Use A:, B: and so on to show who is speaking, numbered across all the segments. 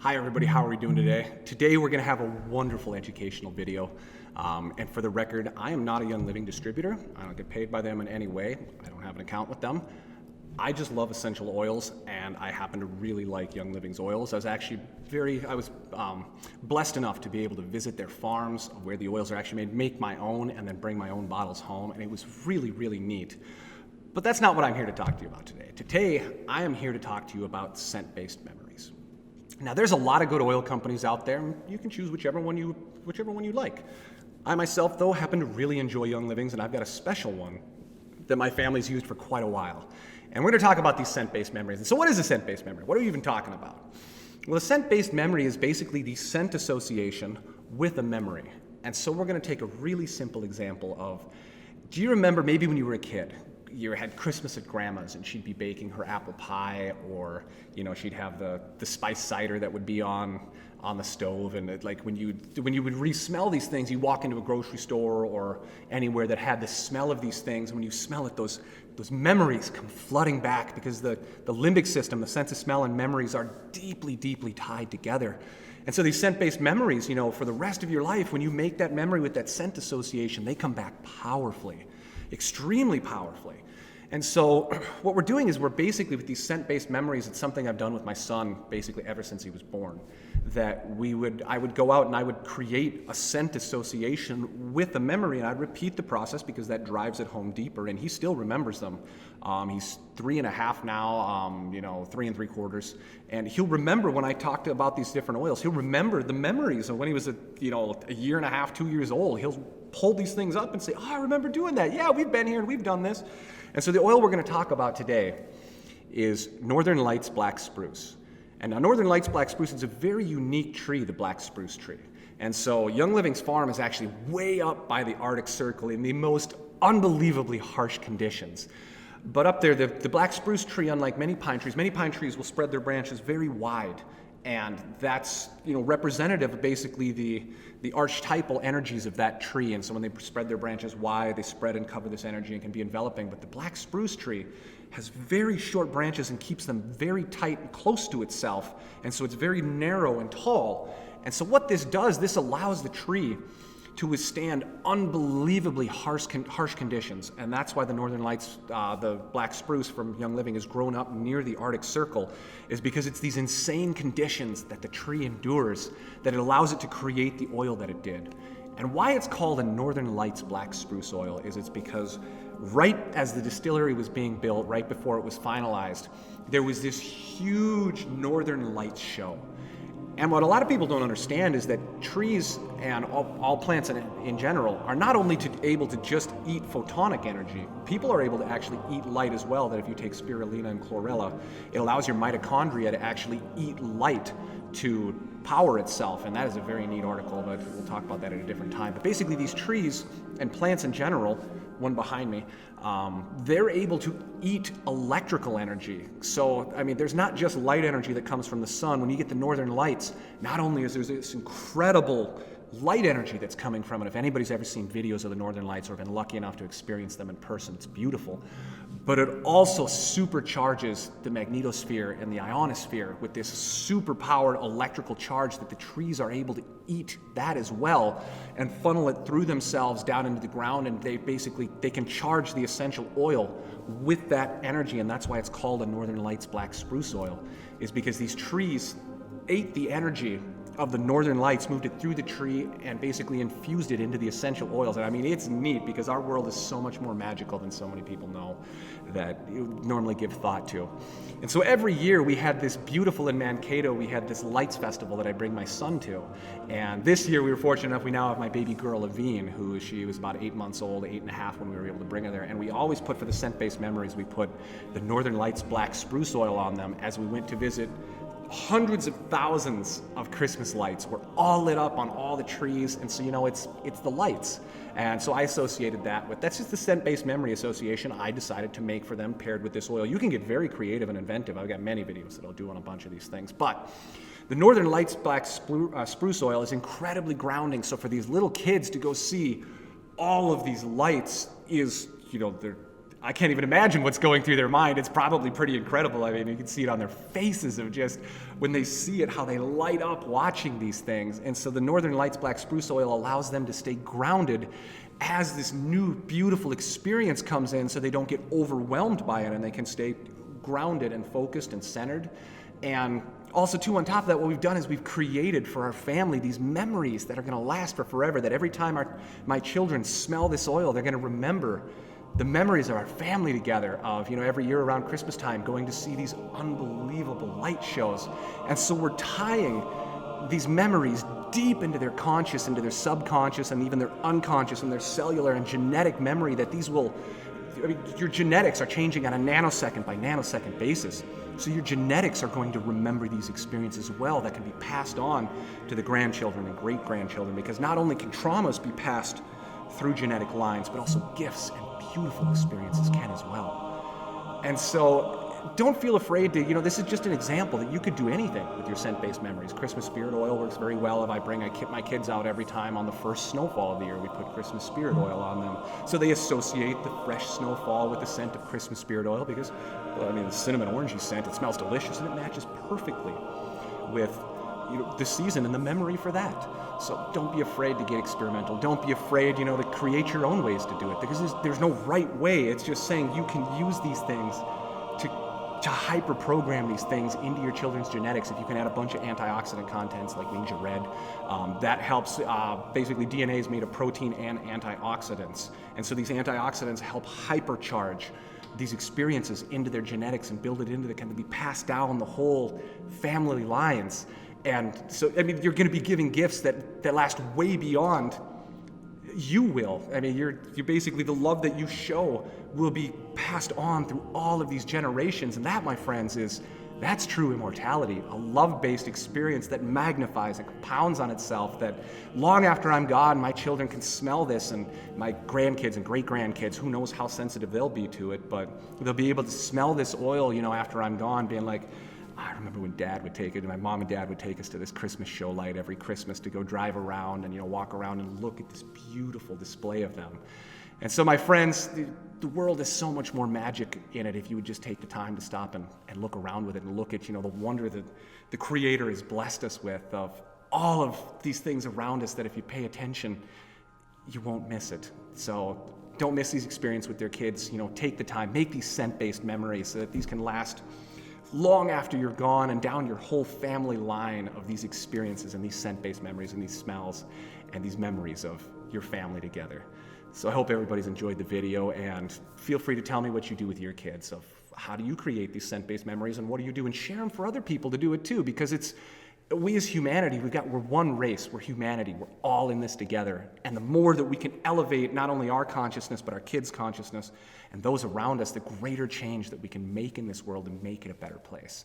A: Hi everybody, how are we doing today? Today we're going to have a wonderful educational video. And for the record, I am not a Young Living distributor. I don't get paid by them in any way. I don't have an account with them. I just love essential oils, and I happen to really like Young Living's oils. I was blessed enough to be able to visit their farms where the oils are actually made, make my own, and then bring my own bottles home, and it was really, really neat. But that's not what I'm here to talk to you about today. Today, I am here to talk to you about scent-based memories. Now, there's a lot of good oil companies out there, and you can choose whichever one you like. I myself, though, happen to really enjoy Young Living's, and I've got a special one that my family's used for quite a while. And we're going to talk about these scent-based memories. And so what is a scent-based memory? What are we even talking about? Well, a scent-based memory is basically the scent association with a memory. And so we're going to take a really simple example of, do you remember maybe when you were a kid, you had Christmas at Grandma's and she'd be baking her apple pie, or she'd have the spiced cider that would be on the stove, and when you would re-smell these things, you walk into a grocery store or anywhere that had the smell of these things, and when you smell it, those memories come flooding back, because the limbic system, the sense of smell and memories, are deeply, deeply tied together. And so these scent-based memories, for the rest of your life, when you make that memory with that scent association, they come back powerfully, extremely powerfully. And so what we're doing is we're basically, with these scent-based memories, it's something I've done with my son basically ever since he was born, that I would go out and I would create a scent association with a memory, and I'd repeat the process because that drives it home deeper, and he still remembers them. He's 3.5 now, 3 3/4, and he'll remember when I talked about these different oils. He'll remember the memories of when he was a 1.5, 2 years old. He'll pull these things up and say, "Oh, I remember doing that. Yeah, we've been here and we've done this." And so the oil we're going to talk about today is Northern Lights Black Spruce. And now Northern Lights Black Spruce is a very unique tree, the Black Spruce tree. And so Young Living's farm is actually way up by the Arctic Circle in the most unbelievably harsh conditions. But up there, the Black Spruce tree, unlike many pine trees will spread their branches very wide. And that's representative of basically the archetypal energies of that tree. And so when they spread their branches wide, they spread and cover this energy and can be enveloping. But the Black Spruce tree has very short branches and keeps them very tight and close to itself. And so it's very narrow and tall. And so what this does, this allows the tree to withstand unbelievably harsh conditions. And that's why the Northern Lights, the Black Spruce from Young Living, has grown up near the Arctic Circle, is because it's these insane conditions that the tree endures that it allows it to create the oil that it did. And why it's called a Northern Lights Black Spruce oil is it's because right as the distillery was being built, right before it was finalized, there was this huge Northern Lights show. And what a lot of people don't understand is that trees and all plants in general are not only able to just eat photonic energy, people are able to actually eat light as well. That if you take spirulina and chlorella, it allows your mitochondria to actually eat light to power itself. And that is a very neat article, but we'll talk about that at a different time. But basically these trees and plants in general, one behind me, they're able to eat electrical energy. So, there's not just light energy that comes from the sun. When you get the Northern Lights, not only is there this incredible light energy that's coming from it. If anybody's ever seen videos of the Northern Lights or been lucky enough to experience them in person, it's beautiful. But it also supercharges the magnetosphere and the ionosphere with this super-powered electrical charge that the trees are able to eat that as well and funnel it through themselves down into the ground, and they can charge the essential oil with that energy. And that's why it's called a Northern Lights Black Spruce oil, is because these trees ate the energy of the Northern Lights, moved it through the tree, and basically infused it into the essential oils. And it's neat because our world is so much more magical than so many people know that you normally give thought to. And so every year we had this beautiful, in Mankato, we had this lights festival that I bring my son to. And this year we were fortunate enough, we now have my baby girl, Aveen, she was about 8 months old, 8.5 when we were able to bring her there. And we always put, for the scent-based memories, we put the Northern Lights Black Spruce oil on them as we went to visit hundreds of thousands of Christmas lights. Were all lit up on all the trees, and so it's the lights. And so I associated that with, that's just the scent-based memory association I decided to make for them paired with this oil. You can get very creative and inventive. I've got many videos that I'll do on a bunch of these things, but the Northern Lights Black Spruce oil is incredibly grounding. So for these little kids to go see all of these lights is, they're I can't even imagine what's going through their mind. It's probably pretty incredible. I mean, you can see it on their faces of just when they see it, how they light up watching these things. And so the Northern Lights Black Spruce oil allows them to stay grounded as this new beautiful experience comes in, so they don't get overwhelmed by it and they can stay grounded and focused and centered. And also, too, on top of that, what we've done is we've created for our family these memories that are going to last for forever, that every time my children smell this oil, they're going to remember the memories of our family together, of, every year around Christmas time, going to see these unbelievable light shows. And so we're tying these memories deep into their conscious, into their subconscious, and even their unconscious and their cellular and genetic memory, that your genetics are changing on a nanosecond by nanosecond basis. So your genetics are going to remember these experiences well, that can be passed on to the grandchildren and great-grandchildren, because not only can traumas be passed through genetic lines, but also gifts and beautiful experiences can as well. And so don't feel afraid to, this is just an example that you could do anything with your scent-based memories. Christmas spirit oil works very well. If I bring my kids out every time on the first snowfall of the year, we put Christmas spirit oil on them. So they associate the fresh snowfall with the scent of Christmas spirit oil because, the cinnamon orangey scent, it smells delicious and it matches perfectly with the season and the memory for that. So don't be afraid to get experimental. Don't be afraid, to create your own ways to do it, because there's no right way. It's just saying you can use these things to hyper-program these things into your children's genetics. If you can add a bunch of antioxidant contents like Ninja Red, that helps. Basically, DNA is made of protein and antioxidants. And so these antioxidants help hypercharge these experiences into their genetics and build it into that can be passed down the whole family lines. And so, you're going to be giving gifts that last way beyond you will. You're basically, the love that you show will be passed on through all of these generations. And that, my friends, that's true immortality, a love-based experience that magnifies and compounds on itself, that long after I'm gone, my children can smell this, and my grandkids and great-grandkids, who knows how sensitive they'll be to it, but they'll be able to smell this oil, after I'm gone, being like, I remember when Dad would take it, and my mom and Dad would take us to this Christmas show light every Christmas to go drive around and, walk around and look at this beautiful display of them. And so, my friends, the world is so much more magic in it if you would just take the time to stop and look around with it and look at, the wonder that the Creator has blessed us with, of all of these things around us, that if you pay attention, you won't miss it. So don't miss these experiences with their kids. Take the time, make these scent-based memories so that these can last long after you're gone, and down your whole family line of these experiences and these scent-based memories and these smells and these memories of your family together. So I hope everybody's enjoyed the video, and feel free to tell me what you do with your kids, of how do you create these scent-based memories, and what do you do, and share them for other people to do it too, because we as humanity, we're one race, we're humanity, we're all in this together. And the more that we can elevate not only our consciousness, but our kids' consciousness and those around us, the greater change that we can make in this world and make it a better place.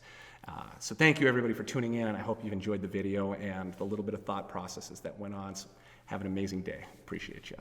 A: So thank you, everybody, for tuning in, and I hope you've enjoyed the video and the little bit of thought processes that went on. So have an amazing day. Appreciate you.